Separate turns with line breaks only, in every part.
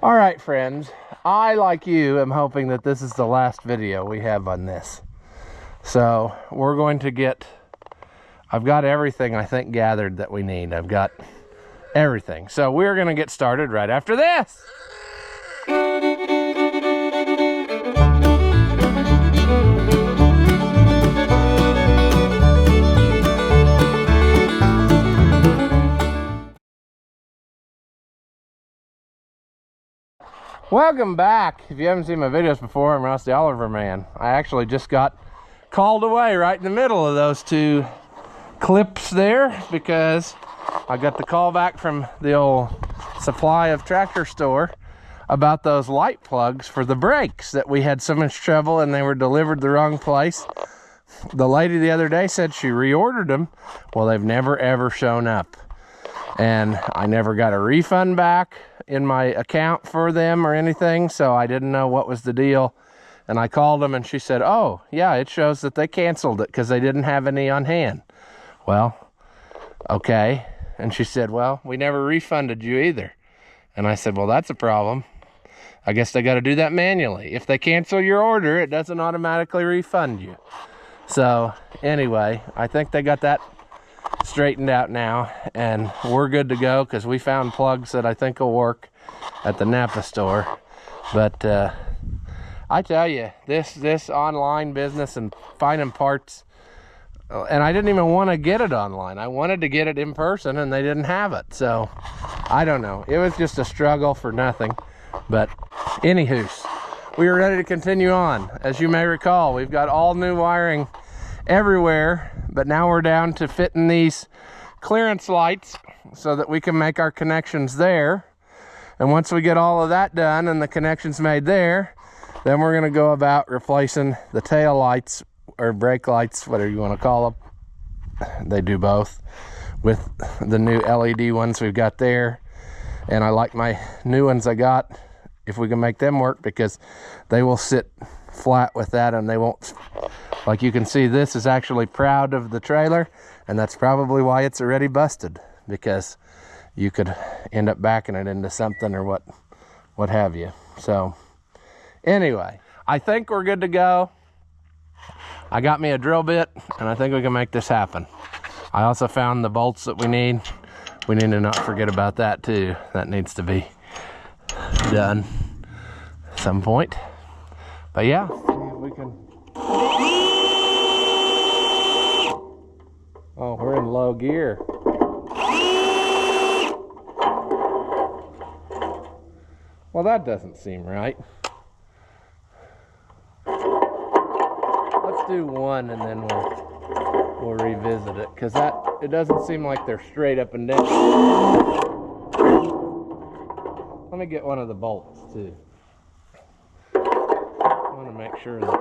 All right, friends, I, like you, am hoping that this is the last video we have on this. So we're going to I've got everything I think gathered that we need. I've got everything. So we're going to get started right after this. Welcome back. If you haven't seen my videos before, I'm Rusty Oliver Man. I actually just got called away right in the middle of those two clips there because I got the call back from the old supply of tractor store about those light plugs for the brakes that we had so much trouble and they were delivered the wrong place. The lady the other day said she reordered them. Well, they've never ever shown up. And I never got a refund back in my account for them or anything, so I didn't know what was the deal. And I called them and she said, oh yeah, it shows that they canceled it because they didn't have any on hand. Well, okay. And she said, well, we never refunded you either. And I said, well, that's a problem. I guess they got to do that manually. If they cancel your order, it doesn't automatically refund you. So anyway, I think they got that straightened out now and we're good to go because we found plugs that I think will work at the Napa store. But I tell you, this online business and finding parts, and I didn't even want to get it online. I wanted to get it in person and they didn't have it. So I don't know, it was just a struggle for nothing. But anywho, we are ready to continue on. As you may recall, we've got all new wiring everywhere, but now we're down to fitting these clearance lights so that we can make our connections there. And once we get all of that done and the connections made there, then we're going to go about replacing the tail lights or brake lights, whatever you want to call them. They do both, with the new LED ones we've got there. And I like my new ones I got, if we can make them work, because they will sit flat with that and they won't. Like you can see, this is actually proud of the trailer, and that's probably why it's already busted, because you could end up backing it into something or what have you. So anyway, I think we're good to go. I got me a drill bit and I think we can make this happen. I also found the bolts that we need. We need to not forget about that too. That needs to be done at some point. But yeah, see if we can. Oh, we're in low gear. Well, that doesn't seem right. Let's do one and then we'll revisit it, because it doesn't seem like they're straight up and down. Let me get one of the bolts too. I want to make sure that.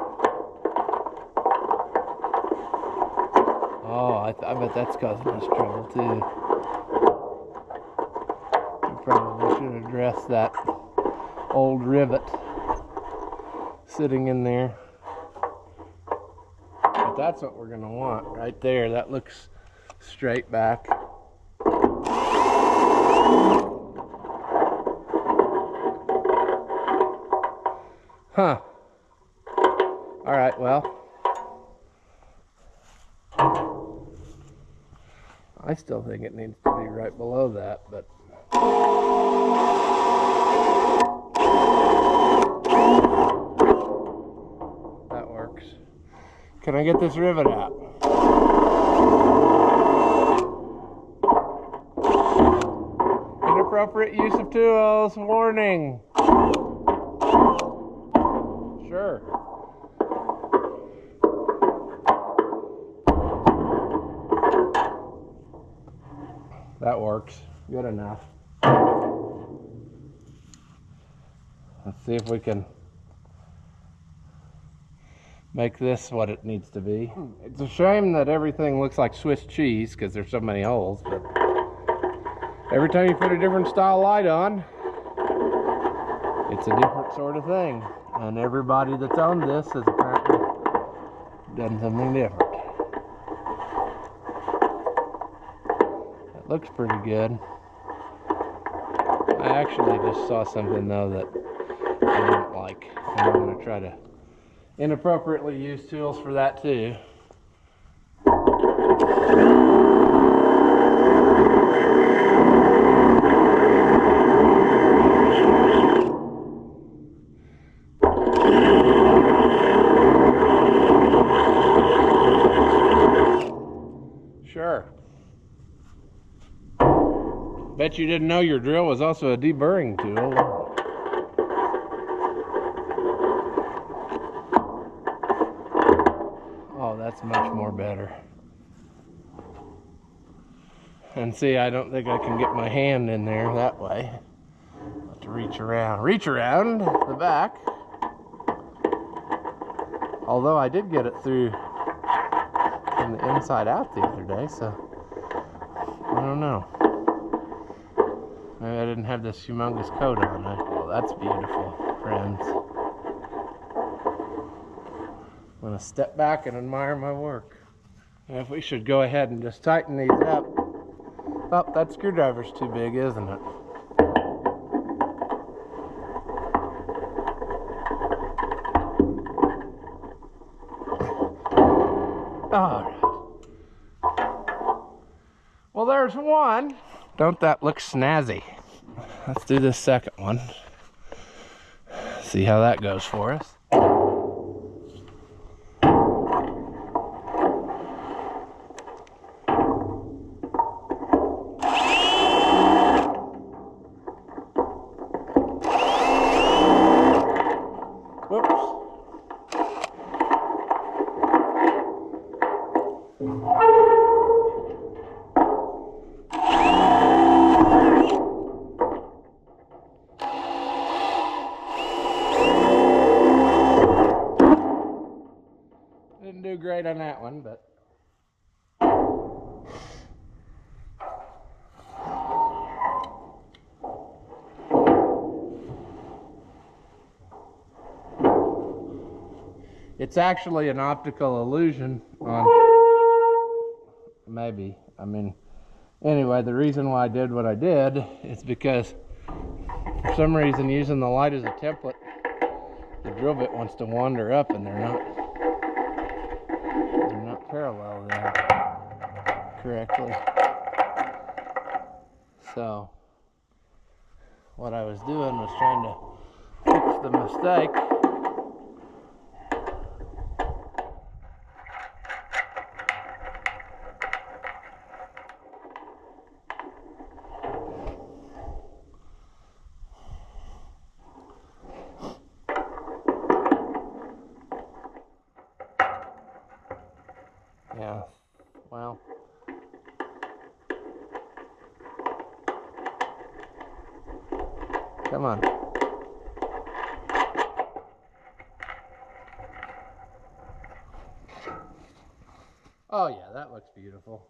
Oh, I bet that's causing us trouble too. We probably should address that old rivet sitting in there. But that's what we're going to want right there. That looks straight back. Huh. All right, well. I still think it needs to be right below that, but that works. Can I get this rivet out? Inappropriate use of tools, warning. Sure. That works. Good enough. Let's see if we can make this what it needs to be. It's a shame that everything looks like Swiss cheese because there's so many holes, but every time you put a different style light on, it's a different sort of thing. And everybody that's owned this has apparently done something different. Looks pretty good. I actually just saw something though that I didn't like. I'm going to try to inappropriately use tools for that too. Sure. Bet you didn't know your drill was also a deburring tool. Oh, that's much more better. And see, I don't think I can get my hand in there that way. I'll have to reach around the back. Although I did get it through from the inside out the other day, so I don't know. Maybe I didn't have this humongous coat on it. Oh, that's beautiful, friends. I'm going to step back and admire my work. And if we should go ahead and just tighten these up. Oh, that screwdriver's too big, isn't it? Alright. Well, there's one. Don't that look snazzy? Let's do this second one. See how that goes for us. Didn't do great on that one, but it's actually an optical illusion on, maybe, I mean, anyway, the reason why I did what I did is because for some reason using the light as a template, the drill bit wants to wander up and they're not parallel there correctly. So what I was doing was trying to fix the mistake. Yeah, well, come on. Oh yeah, that looks beautiful.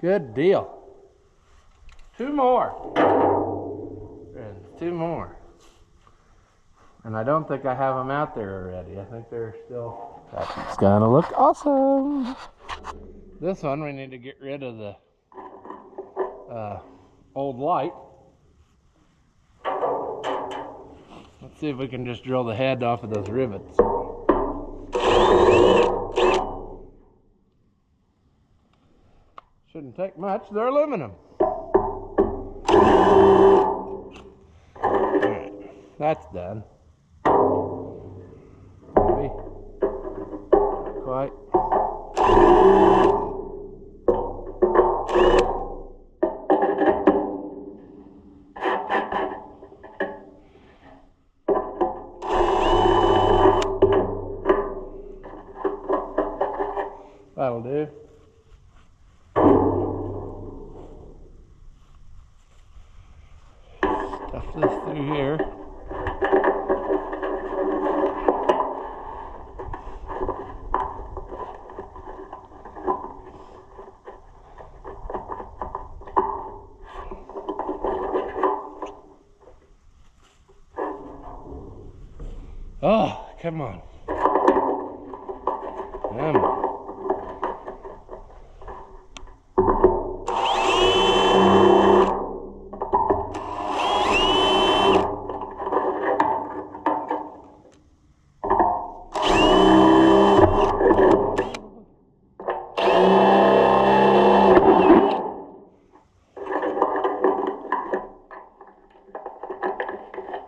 Good deal. Two more. And two more. And I don't think I have them out there already. I think they're still... That's gonna look awesome. This one we need to get rid of the old light. Let's see if we can just drill the head off of those rivets. Shouldn't take much, they're aluminum. Alright, that's done. Maybe. Not quite. That'll do. Stuff this through here. Oh, come on. Come on.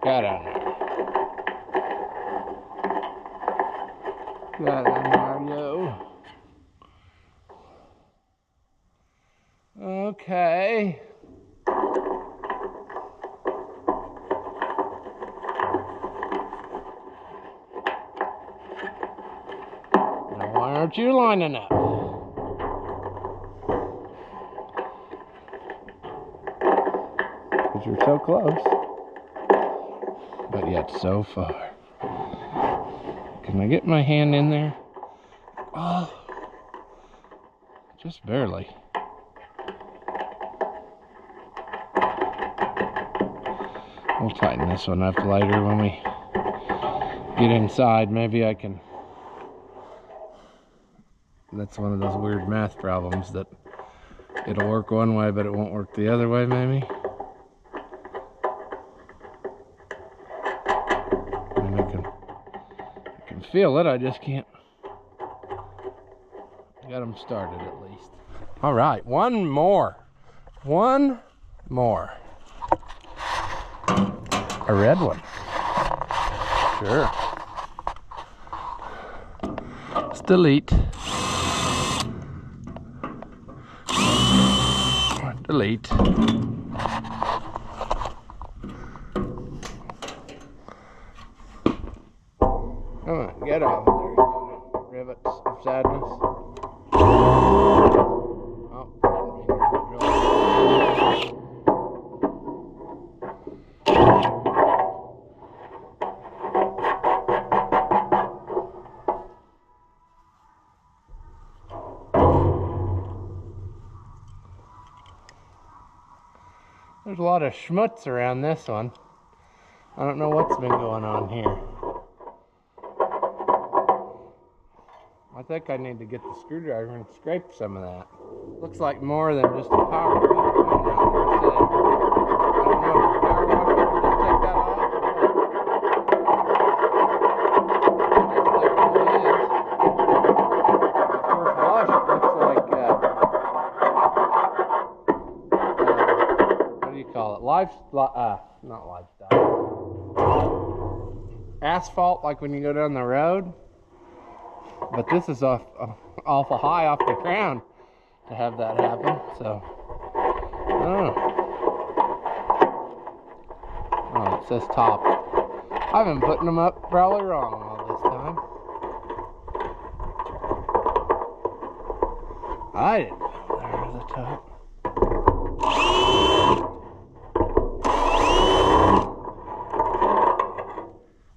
Got on there. Got on there, yo. Okay. Now, why aren't you lining up? Because you're so close, but yet so far. Can I get my hand in there? Oh, just barely. We'll tighten this one up later when we get inside. Maybe I can. That's one of those weird math problems that it'll work one way, but it won't work the other way, maybe. And I can feel it, I just can't. Got them started at least. All right, one more. One more. A red one. Sure. Let's delete. Delete. Come on, get off of there, you rivets of sadness. Oh, there's a lot of schmutz around this one. I don't know what's been going on here. I think I need to get the screwdriver and scrape some of that. Looks like more than just a power wash. I don't know if the power washer will just take that off. The first wash, it looks like what do you call it? Not livestock. Asphalt, like when you go down the road. But this is awful high off the ground to have that happen, so I don't know. Oh, it says top. I've been putting them up probably wrong all this time. I didn't know there was a top.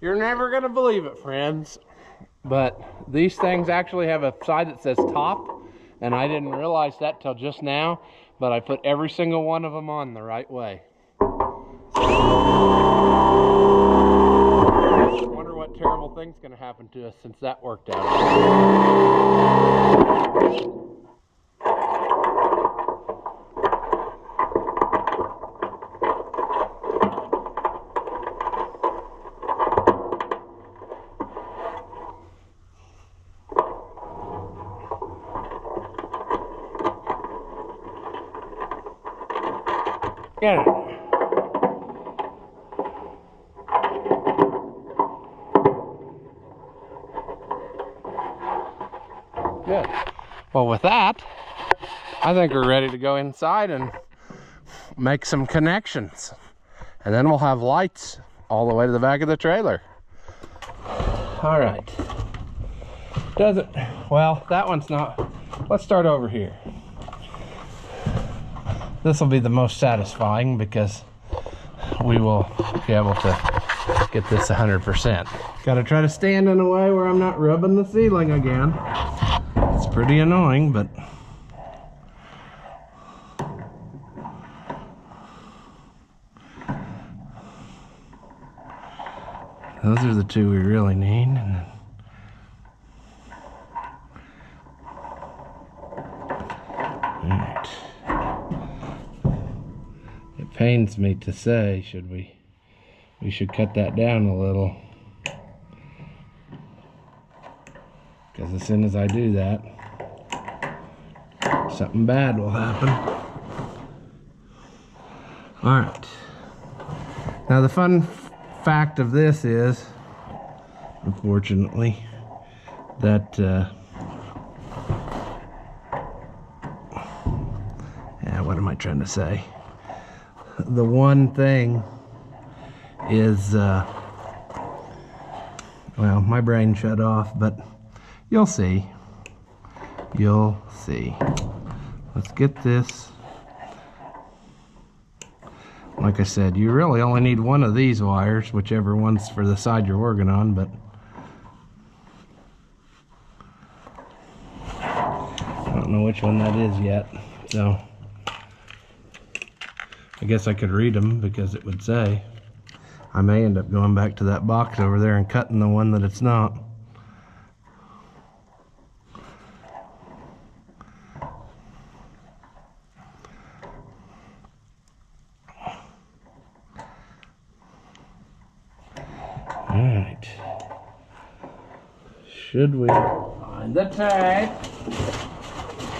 You're never gonna believe it, friends. But these things actually have a side that says top, and I didn't realize that till just now, but I put every single one of them on the right way. I wonder what terrible thing's going to happen to us since that worked out. Get it. Good. Well, with that, I think we're ready to go inside and make some connections. And then we'll have lights all the way to the back of the trailer. All right. Well, that one's not. Let's start over here. This will be the most satisfying because we will be able to get this 100%. Got to try to stand in a way where I'm not rubbing the ceiling again. It's pretty annoying, but Those are the two we really need. And then alright. It pains me to say, we should cut that down a little. Because as soon as I do that, something bad will happen. Alright. Now the fun fact of this is, unfortunately, that what am I trying to say? The one thing is, well, my brain shut off, but you'll see. You'll see. Let's get this. Like I said, you really only need one of these wires, whichever one's for the side you're working on, but I don't know which one that is yet, so I guess I could read them because it would say. I may end up going back to that box over there and cutting the one that it's not. Alright. Should we find the tape?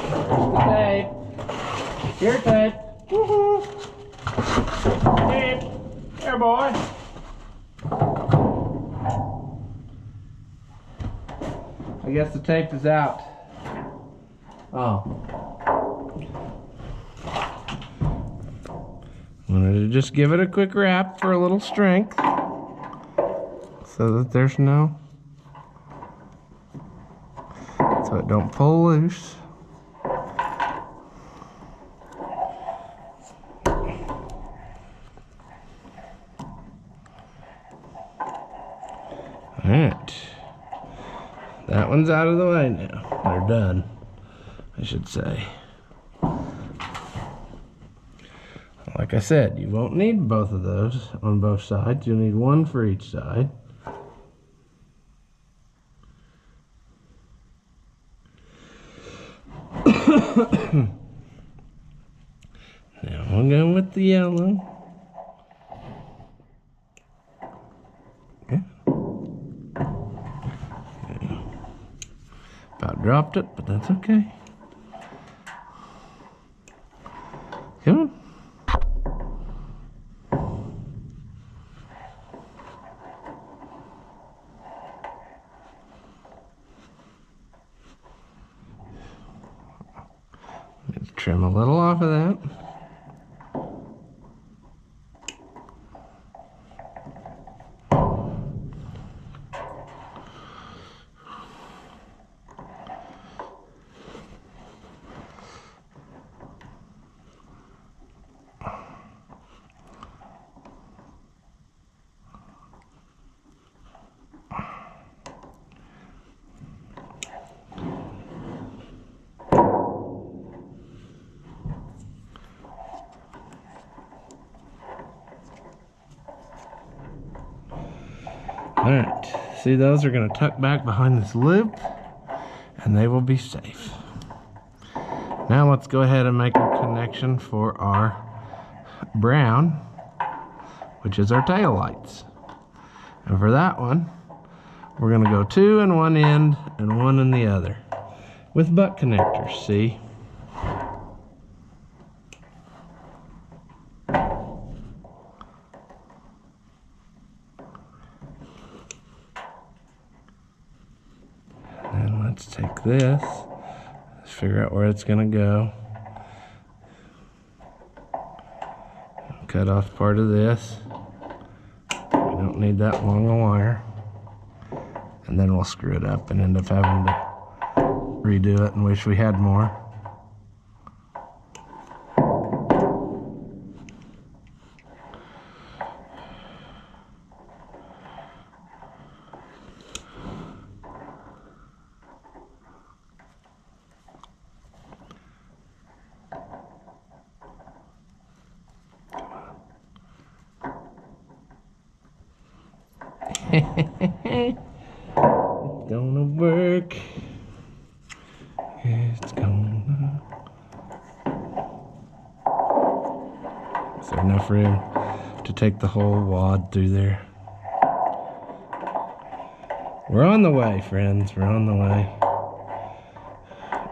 There's the tape. Here, tape. Woohoo! Tape. Here, boy. I guess the tape is out. Oh. Wanted to just give it a quick wrap for a little strength, so that there's no, so it don't pull loose. Alright, that one's out of the way now. They're done, I should say. Like I said, you won't need both of those on both sides. You'll need one for each side. Now we'll go with the yellow. Okay. About dropped it, but that's okay. Come on. Trim a little off of that. Alright, see, those are going to tuck back behind this loop and they will be safe. Now let's go ahead and make a connection for our brown, which is our tail lights. And for that one, we're going to go two in one end and one in the other with butt connectors, see? Let's take this, let's figure out where it's going to go. Cut off part of this. We don't need that long a wire. And then we'll screw it up and end up having to redo it and wish we had more. It's gonna work. It's gonna. Is there enough room to take the whole wad through there? We're on the way, friends. We're on the way.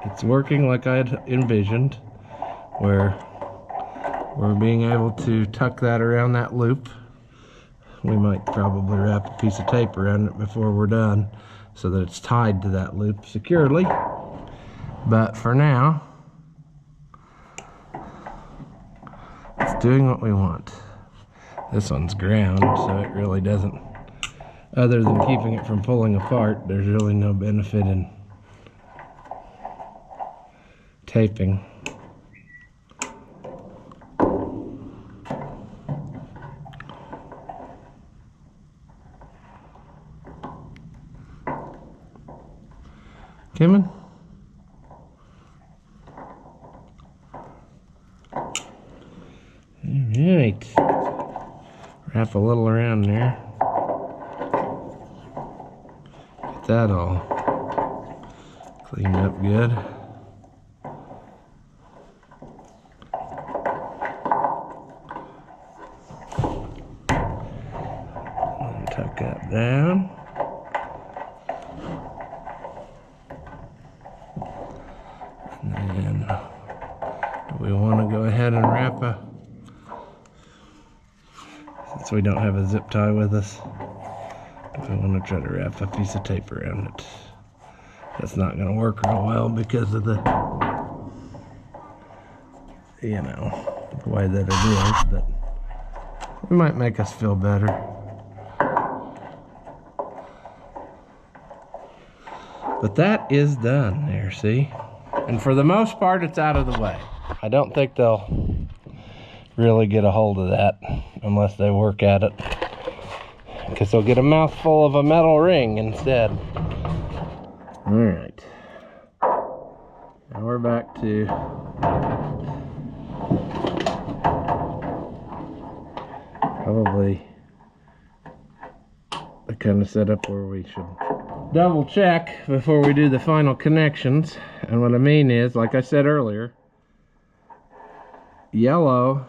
It's working like I had envisioned, where we're being able to tuck that around that loop. We might probably wrap a piece of tape around it before we're done so that it's tied to that loop securely. But for now, it's doing what we want. This one's ground, so it really doesn't, other than keeping it from pulling apart, there's really no benefit in taping. Coming? Alright. Wrap a little around there. Get that all cleaned up good. And tuck that down. And do we want to go ahead and wrap a, since we don't have a zip tie with us, do we want to try to wrap a piece of tape around it? That's not going to work real well because of the, you know, the way that it is, but it might make us feel better. But that is done there, see? And for the most part, it's out of the way. I don't think they'll really get a hold of that unless they work at it, because they'll get a mouthful of a metal ring instead. All right. Now we're back to probably the kind of setup where we should double check before we do the final connections. And what I mean is, like I said earlier, yellow,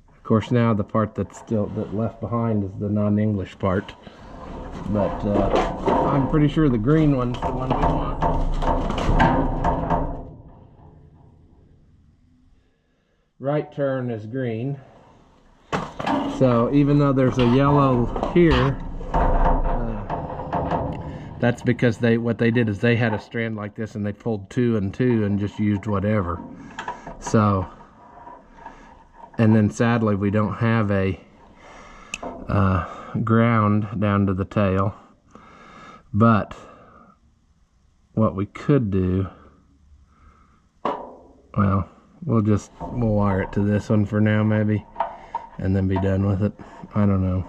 of course now the part that's left behind is the non-English part, but I'm pretty sure the green one's the one we want. Right turn is green, so even though there's a yellow here, that's because what they did is they had a strand like this and they pulled 2 and 2 and just used whatever. So, and then sadly we don't have a ground down to the tail. But what we could do, well, we'll wire it to this one for now maybe, and then be done with it. I don't know.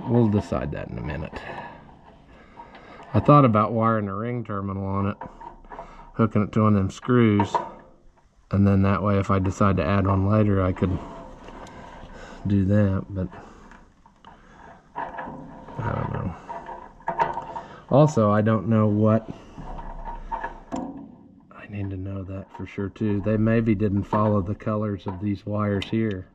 We'll decide that in a minute. I thought about wiring a ring terminal on it, hooking it to one of them screws, and then that way if I decide to add one later I could do that, but I don't know. Also, I don't know what, I need to know that for sure too. They maybe didn't follow the colors of these wires here.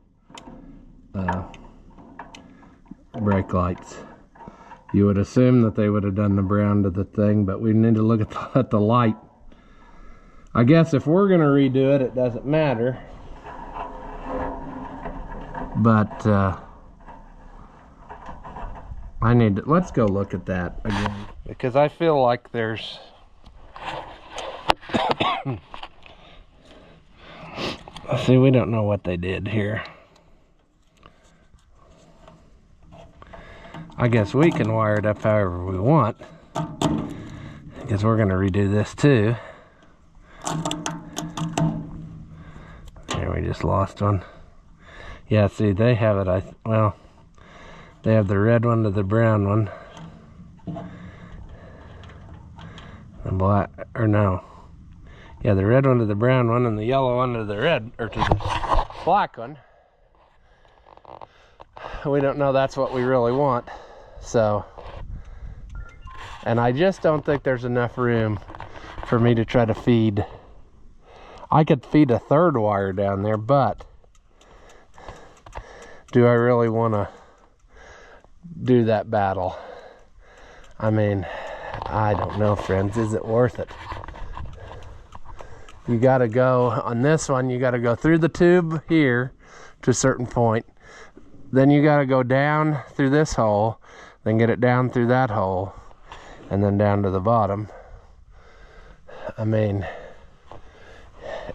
Brake lights. You would assume that they would have done the brown to the thing, but we need to look at the light. I guess if we're going to redo it, it doesn't matter. But I need to, let's go look at that again, because I feel like there's see, we don't know what they did here. I guess we can wire it up however we want, because we're going to redo this too. There, we just lost one. Yeah, see, they have it, well, they have the red one to the brown one. The black, or no. Yeah, the red one to the brown one and the yellow one to the red, or to the black one. We don't know that's what we really want. So, and I just don't think there's enough room for me to try to feed. I could feed a third wire down there, but do I really want to do that battle? I mean, I don't know, friends. Is it worth it? You got to go on this one. You got to go through the tube here to a certain point. Then you got to go down through this hole, then get it down through that hole, and then down to the bottom. I mean,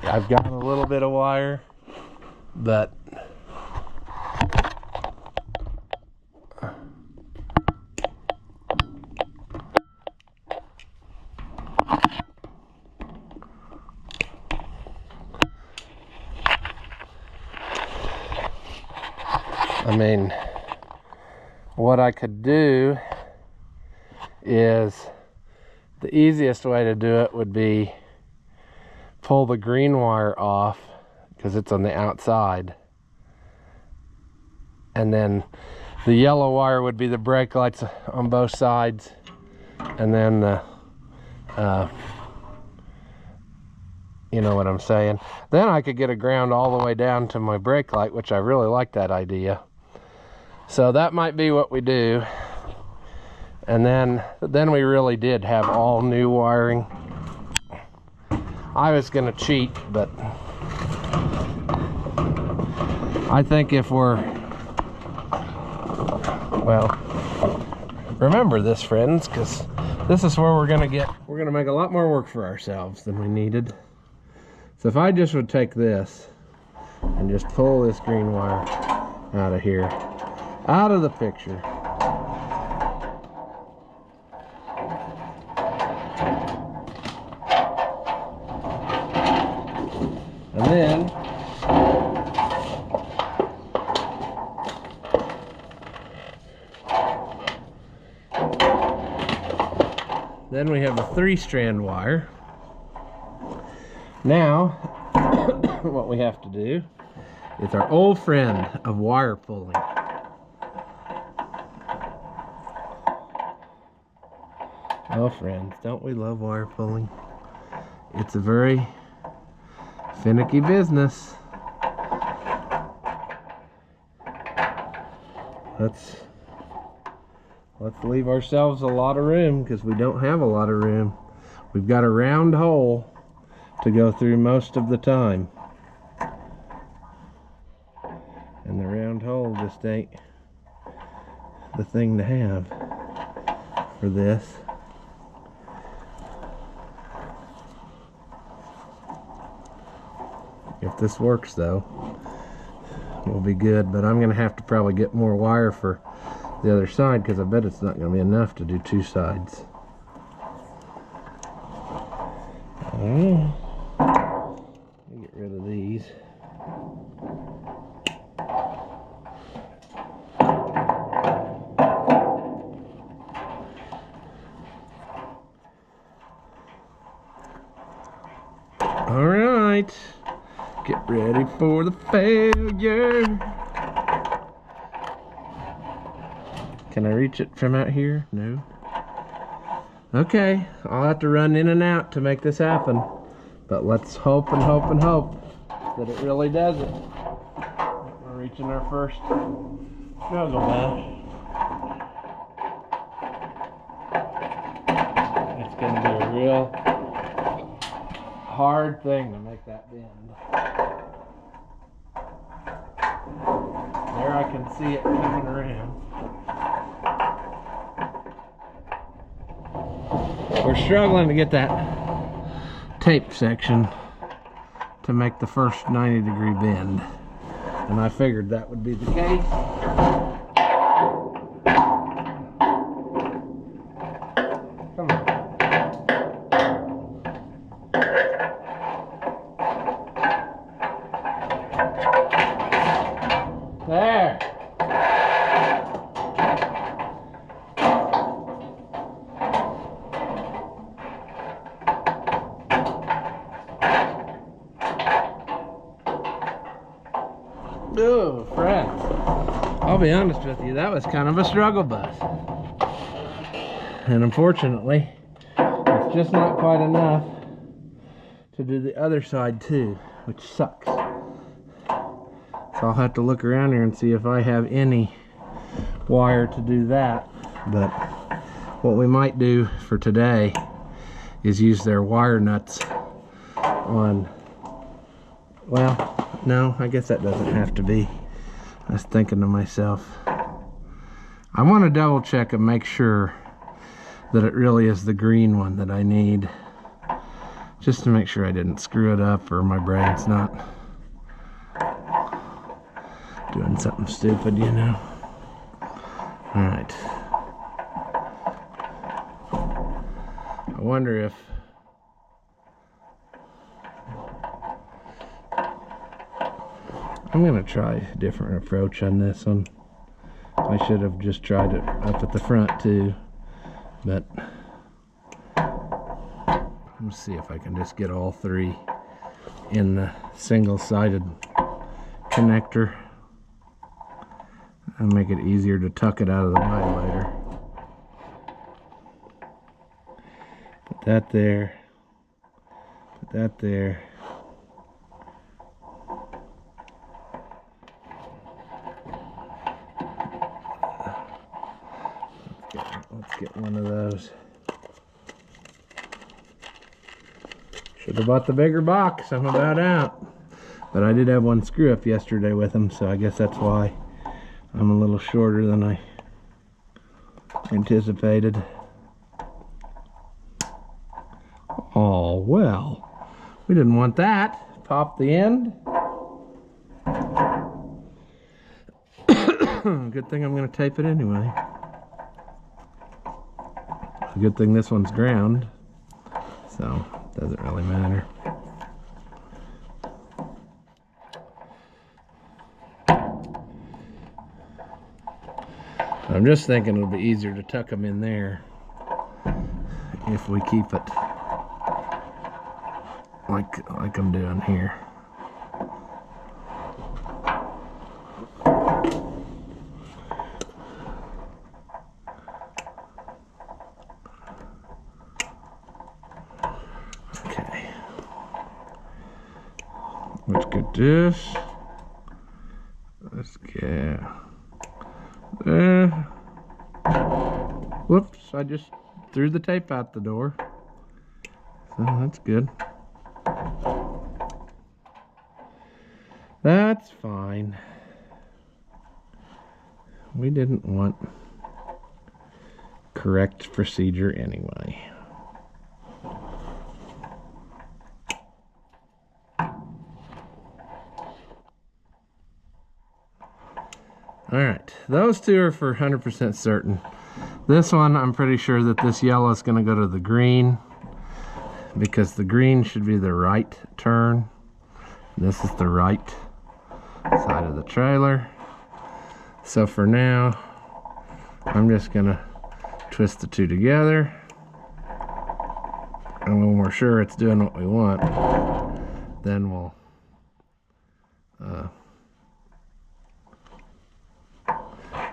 I've got a little bit of wire, but I mean, what I could do is, the easiest way to do it would be pull the green wire off because it's on the outside, and then the yellow wire would be the brake lights on both sides, and then you know what I'm saying. Then I could get a ground all the way down to my brake light, which I really like that idea. So that might be what we do. And then we really did have all new wiring. I was gonna cheat, but I think if we're, well, remember this, friends, because this is where we're gonna make a lot more work for ourselves than we needed. So if I just would take this and just pull this green wire out of here, out of the picture. And then we have a 3-strand wire. Now, what we have to do is our old friend of wire pulling. Oh, friends, don't we love wire pulling? It's a very finicky business. Let's leave ourselves a lot of room, because we don't have a lot of room. We've got a round hole to go through most of the time, and the round hole just ain't the thing to have for this. If this works though, we'll be good, but I'm gonna have to probably get more wire for the other side, because I bet it's not gonna be enough to do 2 sides. Let me get rid of these. All right. Get ready for the failure. Can I reach it from out here? No. Okay, I'll have to run in and out to make this happen. But let's hope and hope and hope that it really does it. We're reaching our first struggle now. It's going to be a real hard thing to make that bend. There, I can see it coming around. We're struggling to get that tape section to make the first 90-degree bend, and I figured that would be the case. Come on. There. I'll be honest with you, that was kind of a struggle bus. And unfortunately, it's just not quite enough to do the other side too, which sucks. So I'll have to look around here and see if I have any wire to do that. But what we might do for today is use their wire nuts on, well, no, I guess that doesn't have to be. I was thinking to myself, I want to double check and make sure that it really is the green one that I need, just to make sure I didn't screw it up or my brain's not doing something stupid, you know. All right. I wonder if I'm gonna try a different approach on this one. I should have just tried it up at the front too, but let's see if I can just get all three in the single-sided connector and make it easier to tuck it out of the way later. Put that there, put that there. Let's get one of those. Should have bought the bigger box, I'm about out. But I did have one screw up yesterday with them, so I guess that's why I'm a little shorter than I anticipated. Oh, well, we didn't want that. Pop the end. Good thing I'm going to tape it anyway. Good thing this one's ground, so it doesn't really matter. I'm just thinking it'll be easier to tuck them in there if we keep it like I'm doing here. Okay. Let's get this. Let's get there. Whoops, I just threw the tape out the door. So that's good. That's fine. We didn't want correct procedure anyway. Alright, those two are for 100% certain. This one, I'm pretty sure that this yellow is going to go to the green, because the green should be the right turn. This is the right side of the trailer. So for now, I'm just going to twist the two together. And when we're sure it's doing what we want, then we'll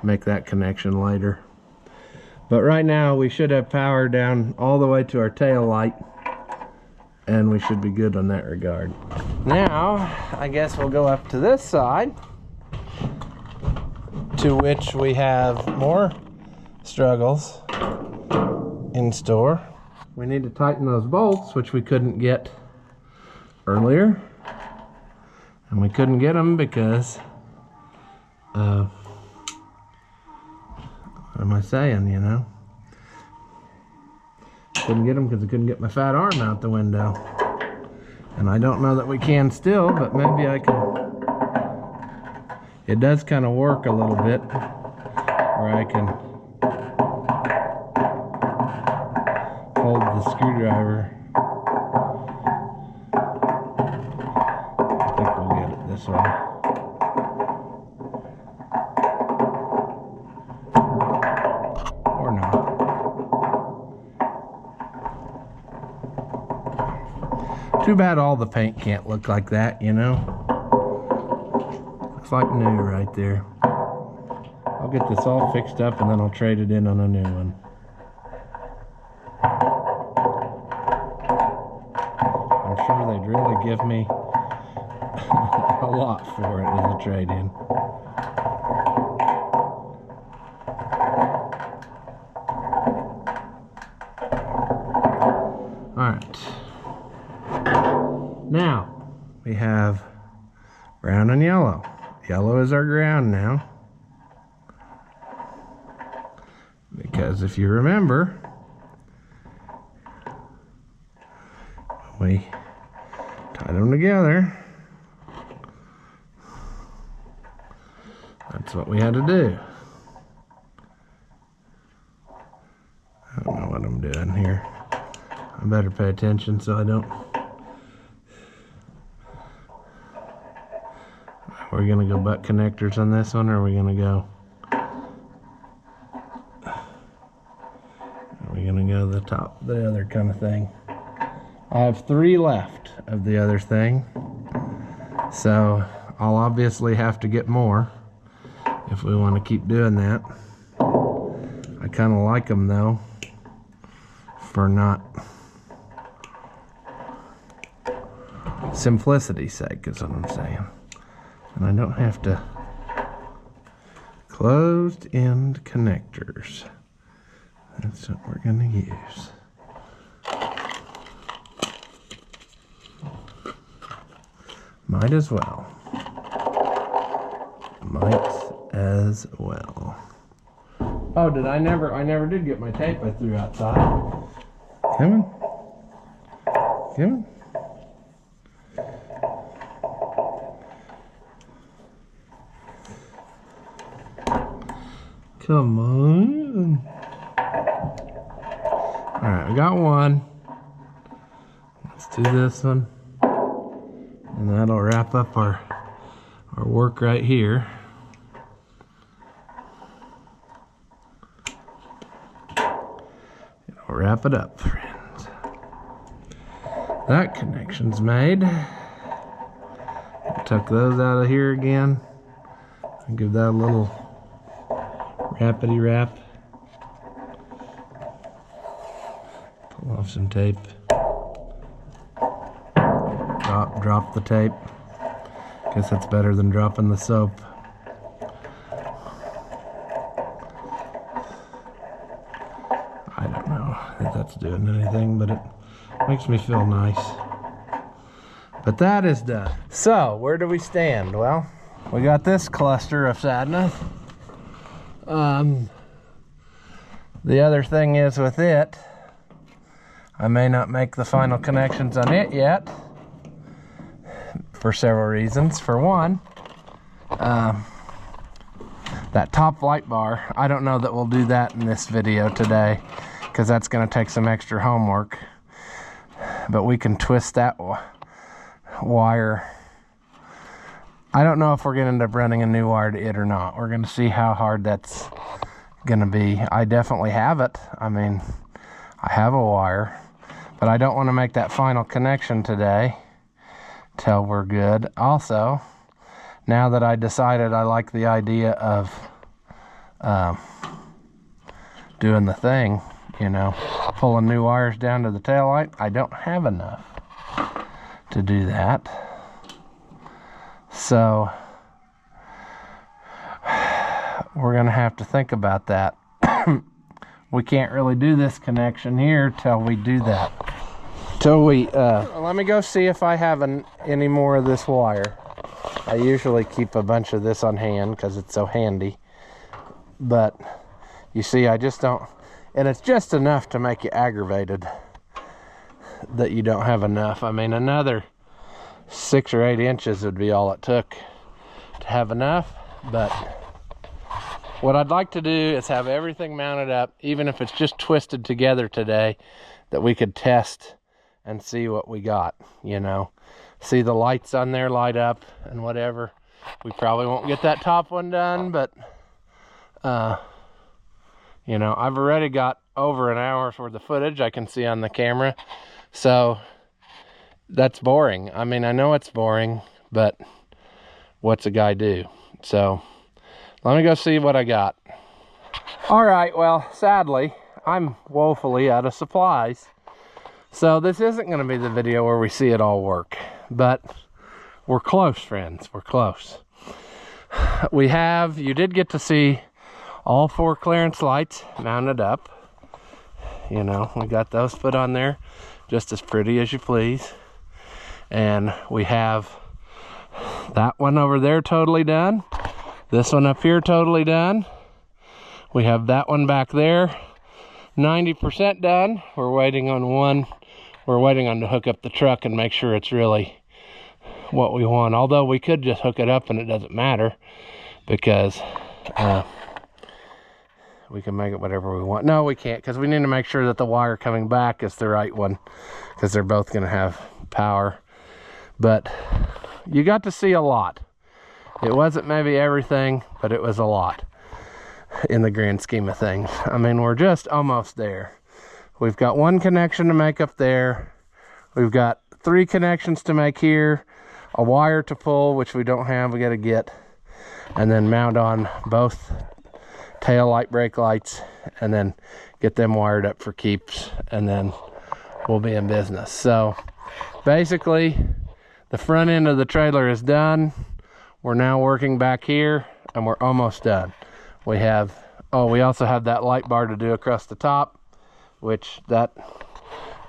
make that connection later. But right now we should have power down all the way to our tail light, and we should be good on that regard. Now I guess we'll go up to this side, to which we have more struggles in store. We need to tighten those bolts, which we couldn't get earlier, and we couldn't get them because what am I saying, you know? Couldn't get them because I couldn't get my fat arm out the window. And I don't know that we can still, but maybe I can. It does kind of work a little bit, where I can hold the screwdriver. I think we'll get it this way. Too bad all the paint can't look like that, you know? Looks like new right there. get this all fixed up and then I'll trade it in on a new one. I'm sure they'd really give me a lot for it as a trade-in. Alright. Now, we have brown and yellow. Yellow is our ground now. Because if you remember, we tied them together. That's what we had to do. I don't know what I'm doing here. I better pay attention so I don't. Are we gonna go butt connectors on this one, or are we gonna go? Are we gonna go the top, the other kind of thing? I have 3 left of the other thing, so I'll obviously have to get more if we want to keep doing that. I kind of like them though, for not simplicity's sake is what I'm saying. And I don't have to. Closed end connectors. That's what we're gonna use. Might as well. Might as well. Oh, did I never did get my tape I threw outside. Come on. Come on. Come on. Alright, we got one. Let's do this one. And that'll wrap up our work right here. It'll wrap it up, friends. That connection's made. Tuck those out of here again. And give that a little wrappity wrap. Pull off some tape. Drop the tape. Guess that's better than dropping the soap. I don't know if that's doing anything, but it makes me feel nice. But that is done. So, where do we stand? Well, we got this cluster of sadness. The other thing is with it, I may not make the final connections on it yet for several reasons. For one, that top light bar, I don't know that we'll do that in this video today because that's going to take some extra homework, but we can twist that wire. I don't know if we're going to end up running a new wire to it or not. We're going to see how hard that's going to be. I definitely have it. I mean, I have a wire, but I don't want to make that final connection today till we're good. Also, now that I decided I like the idea of doing the thing, you know, pulling new wires down to the taillight, I don't have enough to do that. So we're gonna have to think about that. We can't really do this connection here till we do that. Till we let me go see if I have any more of this wire. I usually keep a bunch of this on hand because it's so handy, but you see, I just don't, and it's just enough to make you aggravated that you don't have enough. I mean, another 6 or 8 inches would be all it took to have enough. But what I'd like to do is have everything mounted up, even if it's just twisted together today, that we could test and see what we got, you know. See the lights on there light up and whatever. We probably won't get that top one done, but you know, I've already got over an hour's worth of footage I can see on the camera, so that's boring. I mean, I know it's boring, but what's a guy do? So Let me go see what I got. All right, well, sadly, I'm woefully out of supplies. So this isn't going to be the video where we see it all work. But we're close, friends. We're close. You did get to see all 4 clearance lights mounted up. You know, we got those put on there just as pretty as you please. And we have that one over there totally done. This one up here totally done. We have that one back there 90% done. We're waiting on one. We're waiting on to hook up the truck and make sure it's really what we want. Although we could just hook it up and it doesn't matter, because we can make it whatever we want. No, we can't, because we need to make sure that the wire coming back is the right one, because they're both going to have power. But you got to see a lot. It wasn't maybe everything, but it was a lot in the grand scheme of things. I mean, we're just almost there. We've got 1 connection to make up there. We've got 3 connections to make here, a wire to pull, which we don't have, we got to get, and then mount on both tail light, brake lights, and then get them wired up for keeps, and then we'll be in business. So basically, the front end of the trailer is done. We're now working back here, and we're almost done. We have, we also have that light bar to do across the top, which that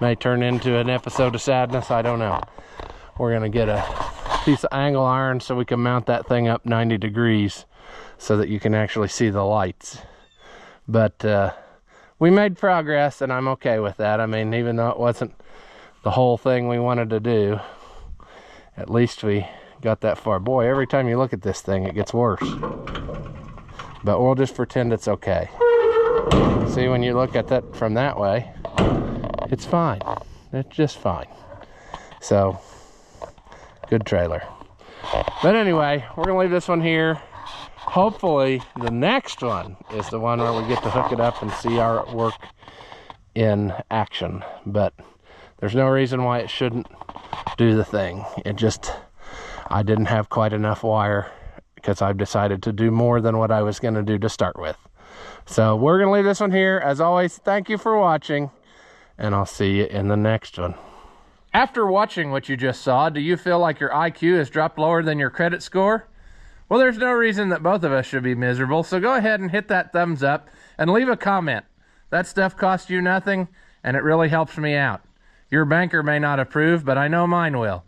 may turn into an episode of sadness, I don't know. We're gonna get a piece of angle iron so we can mount that thing up 90 degrees so that you can actually see the lights. But we made progress, and I'm okay with that. I mean, even though it wasn't the whole thing we wanted to do, at least we got that far. Boy, every time you look at this thing, it gets worse. But we'll just pretend it's okay. See, when you look at that from that way, it's fine. It's just fine. So, good trailer. But anyway, we're gonna leave this one here. Hopefully the next one is the one where we get to hook it up and see our work in action. But there's no reason why it shouldn't do the thing. It just, I didn't have quite enough wire, because I've decided to do more than what I was going to do to start with. So we're going to leave this one here. As always, thank you for watching, and I'll see you in the next one. After watching what you just saw, do you feel like your IQ has dropped lower than your credit score? Well, there's no reason that both of us should be miserable, so go ahead and hit that thumbs up and leave a comment. That stuff costs you nothing, and it really helps me out. Your banker may not approve, but I know mine will.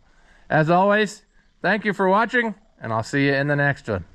As always, thank you for watching, and I'll see you in the next one.